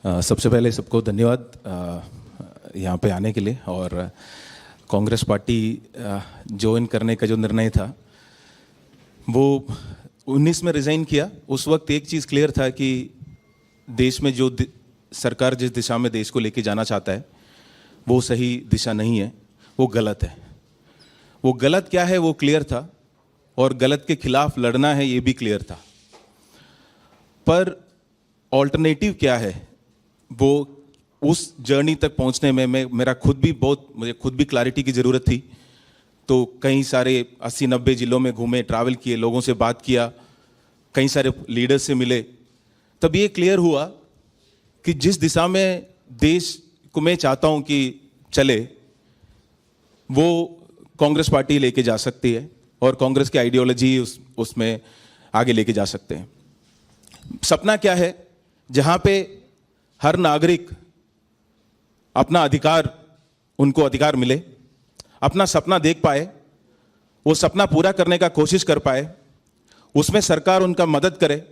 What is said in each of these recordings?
सबसे पहले सबको धन्यवाद यहाँ पे आने के लिए। और कांग्रेस पार्टी ज्वाइन करने का जो निर्णय था वो 19 में रिज़ाइन किया। उस वक्त एक चीज़ क्लियर था कि देश में जो सरकार जिस दिशा में देश को लेके जाना चाहता है वो सही दिशा नहीं है, वो गलत है। वो गलत क्या है वो क्लियर था, और गलत के खिलाफ लड़ना है ये भी क्लियर था। पर ऑल्टरनेटिव क्या है वो उस जर्नी तक पहुंचने में मुझे खुद भी क्लैरिटी की ज़रूरत थी। तो कई सारे 80-90 जिलों में घूमे, ट्रैवल किए, लोगों से बात किया, कई सारे लीडर्स से मिले। तब ये क्लियर हुआ कि जिस दिशा में देश को मैं चाहता हूं कि चले वो कांग्रेस पार्टी लेके जा सकती है, और कांग्रेस की आइडियोलॉजी उसमें आगे लेके जा सकते हैं। सपना क्या है? जहां पे हर नागरिक अपना उनको अधिकार मिले, अपना सपना देख पाए, वो सपना पूरा करने का कोशिश कर पाए, उसमें सरकार उनका मदद करे,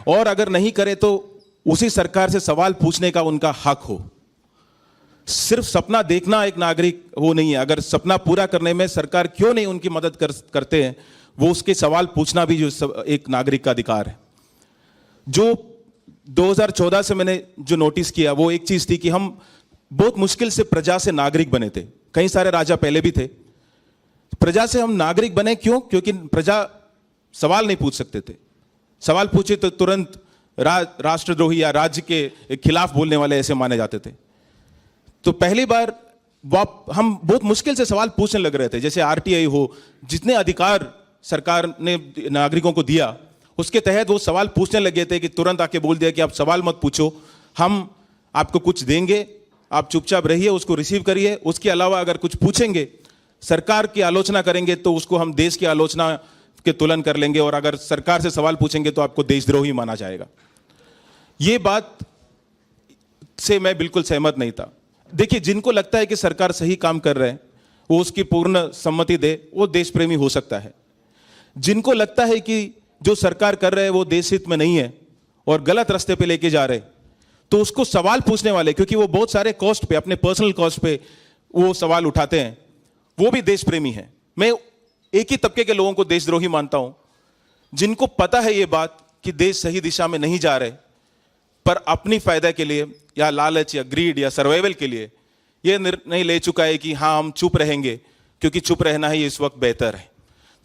और अगर नहीं करे तो उसी सरकार से सवाल पूछने का उनका हक हो। सिर्फ सपना देखना एक नागरिक वो नहीं है। अगर सपना पूरा करने में सरकार क्यों नहीं उनकी मदद करते हैं, वो उसके सवाल पूछना भी जो एक नागरिक का अधिकार है। जो 2014 से मैंने जो नोटिस किया वो एक चीज थी कि हम बहुत मुश्किल से प्रजा से नागरिक बने थे। कई सारे राजा पहले भी थे। प्रजा से हम नागरिक बने क्यों? क्योंकि प्रजा सवाल नहीं पूछ सकते थे। सवाल पूछे तो तुरंत राष्ट्रद्रोही या राज्य के खिलाफ बोलने वाले ऐसे माने जाते थे। तो पहली बार हम बहुत मुश्किल से सवाल पूछने लग रहे थे। जैसे आरटीआई हो, जितने अधिकार सरकार ने नागरिकों को दिया उसके तहत वो सवाल पूछने लगे थे कि तुरंत आके बोल दिया कि आप सवाल मत पूछो, हम आपको कुछ देंगे, आप चुपचाप रहिए, उसको रिसीव करिए। उसके अलावा अगर कुछ पूछेंगे, सरकार की आलोचना करेंगे तो उसको हम देश की आलोचना के तुलन कर लेंगे, और अगर सरकार से सवाल पूछेंगे तो आपको देशद्रोही माना जाएगा। ये बात से मैं बिल्कुल सहमत नहीं था। देखिए, जिनको लगता है कि सरकार सही काम कर रहे हैं वो उसकी पूर्ण सम्मति दे, वो देश प्रेमी हो सकता है। जिनको लगता है कि जो सरकार कर रहे हैं वो देश हित में नहीं है और गलत रास्ते पे लेके जा रहे, तो उसको सवाल पूछने वाले, क्योंकि वो बहुत सारे कॉस्ट पे, अपने पर्सनल कॉस्ट पे वो सवाल उठाते हैं, वो भी देश प्रेमी है। मैं एक ही तबके के लोगों को देशद्रोही मानता हूं, जिनको पता है ये बात कि देश सही दिशा में नहीं जा रहे, पर अपनी फायदा के लिए या लालच या ग्रीड या सर्वाइवल के लिए ये निर्णय ले चुका है कि हाँ हम चुप रहेंगे क्योंकि चुप रहना ही इस वक्त बेहतर है।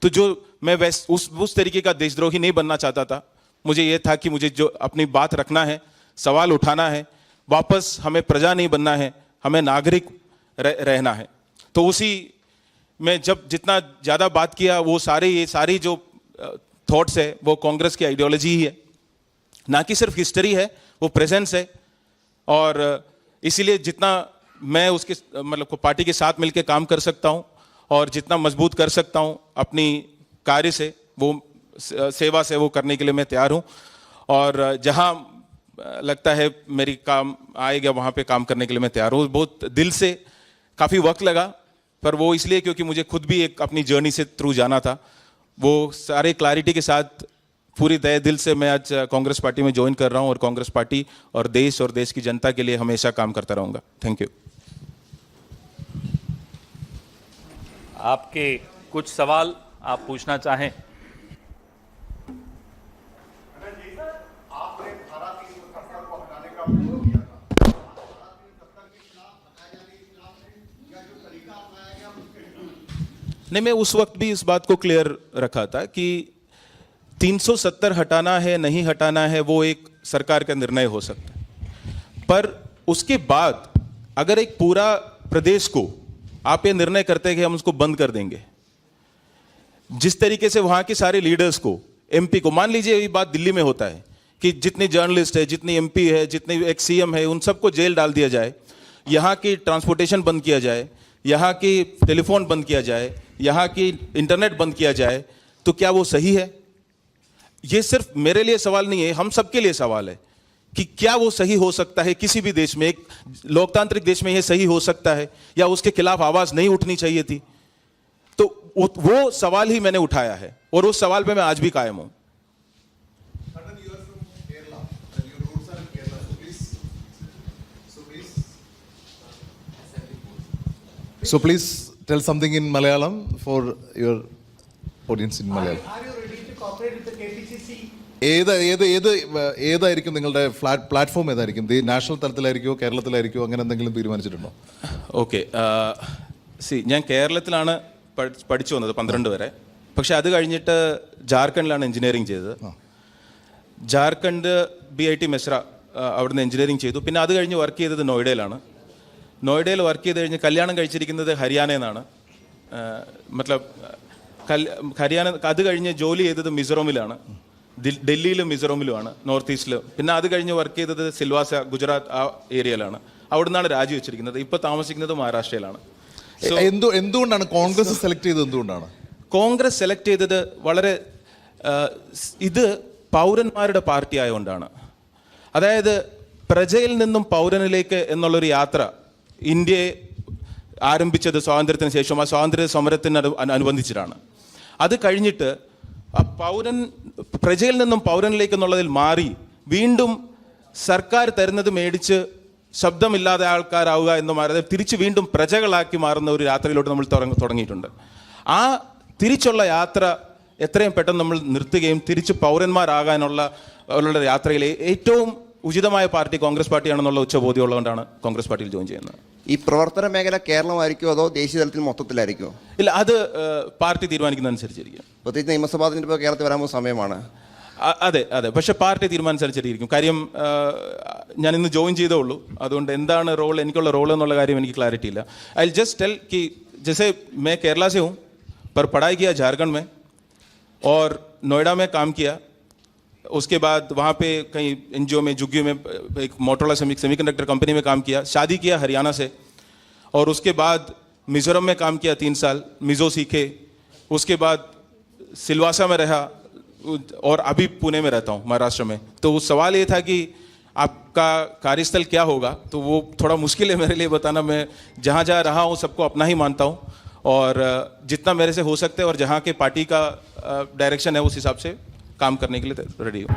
तो जो मैं उस तरीके का देशद्रोही नहीं बनना चाहता था। मुझे यह था कि मुझे जो अपनी बात रखना है, सवाल उठाना है, वापस हमें प्रजा नहीं बनना है, हमें नागरिक रहना है। तो उसी में जब जितना ज़्यादा बात किया, वो ये सारी जो थॉट्स है वो कांग्रेस की आइडियोलॉजी ही है, ना कि सिर्फ हिस्ट्री है, वो प्रेजेंस है। और इसीलिए जितना मैं उसके मतलब पार्टी के साथ मिलकर काम कर सकता हूँ और जितना मजबूत कर सकता हूँ अपनी कार्य से, वो सेवा से, वो करने के लिए मैं तैयार हूँ। और जहाँ लगता है मेरी काम आएगा वहाँ पे काम करने के लिए मैं तैयार हूँ। बहुत दिल से, काफ़ी वक्त लगा, पर वो इसलिए क्योंकि मुझे खुद भी एक अपनी जर्नी से थ्रू जाना था। वो सारे क्लैरिटी के साथ पूरी दिल से मैं आज कांग्रेस पार्टी में ज्वाइन कर रहा हूँ, और कांग्रेस पार्टी और देश की जनता के लिए हमेशा काम करता रहूँगा। Thank you. आपके कुछ सवाल आप पूछना चाहें? नहीं, मैं उस वक्त भी इस बात को क्लियर रखा था कि 370 हटाना है नहीं हटाना है वो एक सरकार का निर्णय हो सकता है, पर उसके बाद अगर एक पूरा प्रदेश को आप ये निर्णय करते हैं कि हम उसको बंद कर देंगे, जिस तरीके से वहां के सारे लीडर्स को, एमपी को, मान लीजिए ये बात दिल्ली में होता है कि जितनी जर्नलिस्ट है, जितनी एमपी है, जितने एक सीएम है, उन सबको जेल डाल दिया जाए, यहाँ की ट्रांसपोर्टेशन बंद किया जाए, यहाँ की टेलीफोन बंद किया जाए, यहाँ की इंटरनेट बंद किया जाए, तो क्या वो सही है? ये सिर्फ मेरे लिए सवाल नहीं है, हम सबके लिए सवाल है कि क्या वो सही हो सकता है? किसी भी देश में, एक लोकतांत्रिक देश में ये सही हो सकता है, या उसके खिलाफ आवाज नहीं उठनी चाहिए थी? तो वो सवाल ही मैंने उठाया है, और उस सवाल पे मैं आज भी कायम हूं। So please tell something in Malayalam for your audience in Malayalam. Are you ready to cooperate with the KPCC? ഏതായിരിക്കും നിങ്ങളുടെ പ്ലാറ്റ്ഫോം ഏതായിരിക്കും? നാഷണൽ തലത്തിലായിരിക്കുമോ കേരളത്തിലായിരിക്കുമോ അങ്ങനെ എന്തെങ്കിലും തീരുമാനിച്ചിട്ടുണ്ടോ? ഓക്കെ, ഞാൻ കേരളത്തിലാണ് പഠിച്ചു വന്നത് 12 വരെ. പക്ഷെ അത് കഴിഞ്ഞിട്ട് ജാർഖണ്ഡിലാണ് എഞ്ചിനീയറിംഗ് ചെയ്തത്. ജാർഖണ്ഡ് BIT മെസ്ര അവിടുന്ന് എഞ്ചിനീയറിംഗ് ചെയ്തു. പിന്നെ അത് കഴിഞ്ഞ് വർക്ക് ചെയ്തത് നോയിഡയിലാണ്. നോയിഡയിൽ വർക്ക് ചെയ്ത് കഴിഞ്ഞ് കല്യാണം കഴിച്ചിരിക്കുന്നത് ഹരിയാനയിൽ നിന്നാണ്. മത്ലബ് ഹരിയാന. അത് കഴിഞ്ഞ് ജോലി ചെയ്തത് മിസോറമിലാണ്, ഡൽഹിയിലും മിസോറമിലുമാണ്, നോർത്ത് ഈസ്റ്റിലും. പിന്നെ അത് കഴിഞ്ഞ് വർക്ക് ചെയ്തത് സിൽവാസ ഗുജറാത്ത് ആ ഏരിയയിലാണ്. അവിടെ നിന്നാണ് രാജിവെച്ചിരിക്കുന്നത്. ഇപ്പോൾ താമസിക്കുന്നത് മഹാരാഷ്ട്രയിലാണ്. എന്തുകൊണ്ടാണ് കോൺഗ്രസ് സെലക്ട് ചെയ്തത്? എന്തുകൊണ്ടാണ് കോൺഗ്രസ് സെലക്ട് ചെയ്തത്? വളരെ ഇത് പൗരന്മാരുടെ പാർട്ടി ആയതുകൊണ്ടാണ്. അതായത് പ്രജയിൽ നിന്നും പൗരനിലേക്ക് എന്നുള്ളൊരു യാത്ര ഇന്ത്യയെ ആരംഭിച്ചത് സ്വാതന്ത്ര്യത്തിന് ശേഷം, ആ സ്വാതന്ത്ര്യ സമരത്തിന് അനുബന്ധിച്ചിട്ടാണ്. അത് കഴിഞ്ഞിട്ട് ആ പ്രജയിൽ നിന്നും പൗരനിലേക്ക് എന്നുള്ളതിൽ മാറി വീണ്ടും സർക്കാർ തരുന്നത് മേടിച്ച് ശബ്ദമില്ലാതെ ആൾക്കാരാവുക എന്ന് മാറി തിരിച്ച് വീണ്ടും പ്രജകളാക്കി മാറുന്ന ഒരു യാത്രയിലോട്ട് നമ്മൾ തുടങ്ങിയിട്ടുണ്ട്. ആ തിരിച്ചുള്ള യാത്ര എത്രയും പെട്ടെന്ന് നമ്മൾ നിർത്തുകയും തിരിച്ച് പൗരന്മാരാകാനുള്ള യാത്രയിലെ ഏറ്റവും ഉചിതമായ പാർട്ടി കോൺഗ്രസ് പാർട്ടിയാണെന്നുള്ള ഉച്ചബോധ്യമുള്ളതുകൊണ്ടാണ് കോൺഗ്രസ് പാർട്ടിയിൽ ജോയിൻ ചെയ്യുന്നത്. ഈ പ്രവർത്തന മേഖല കേരളമായിരിക്കുമോ അതോ ദേശീയ തലത്തിൽ മൊത്തത്തിലായിരിക്കുമോ? ഇല്ല, അത് പാർട്ടി തീരുമാനിക്കുന്നതനുസരിച്ചിരിക്കും. പ്രത്യേകിച്ച് നിയമസഭാ തെരഞ്ഞെടുപ്പ് കേരളത്തിൽ വരാൻ പോകുന്ന സമയമാണ്. അതെ, പക്ഷേ പാർട്ടി തീരുമാനിച്ചനുസരിച്ചിരിക്കും. കാര്യം ഞാൻ ഇന്ന് ജോയിൻ ചെയ്തേ ഉള്ളൂ. അതുകൊണ്ട് എന്താണ് റോൾ, എനിക്കുള്ള റോൾ എന്നുള്ള കാര്യം എനിക്ക് ക്ലാരിറ്റി ഇല്ല. ഐ വിൽ जस्ट टेल कि जैसे मैं केरला से हूँ पर पढ़ाई किया झारखंड में और नोएडा में काम किया. उसके बाद वहाँ पे कहीं NGO में जुग्गी में एक मोटरोला सेमीकंडक्टर कंपनी में काम किया. शादी किया हरियाणा से और उसके बाद मिज़ोरम में काम किया 3 साल, मिज़ो सीखे. उसके बाद सिलवासा में रहा और अभी पुणे में रहता हूँ महाराष्ट्र में. तो सवाल ये था कि आपका कार्यस्थल क्या होगा, तो वो थोड़ा मुश्किल है मेरे लिए बताना. मैं जहाँ जहाँ रहा हूँ सबको अपना ही मानता हूँ और जितना मेरे से हो सकता है और जहाँ के पार्टी का डायरेक्शन है उस हिसाब से काम करने के लिए रेडी हूँ.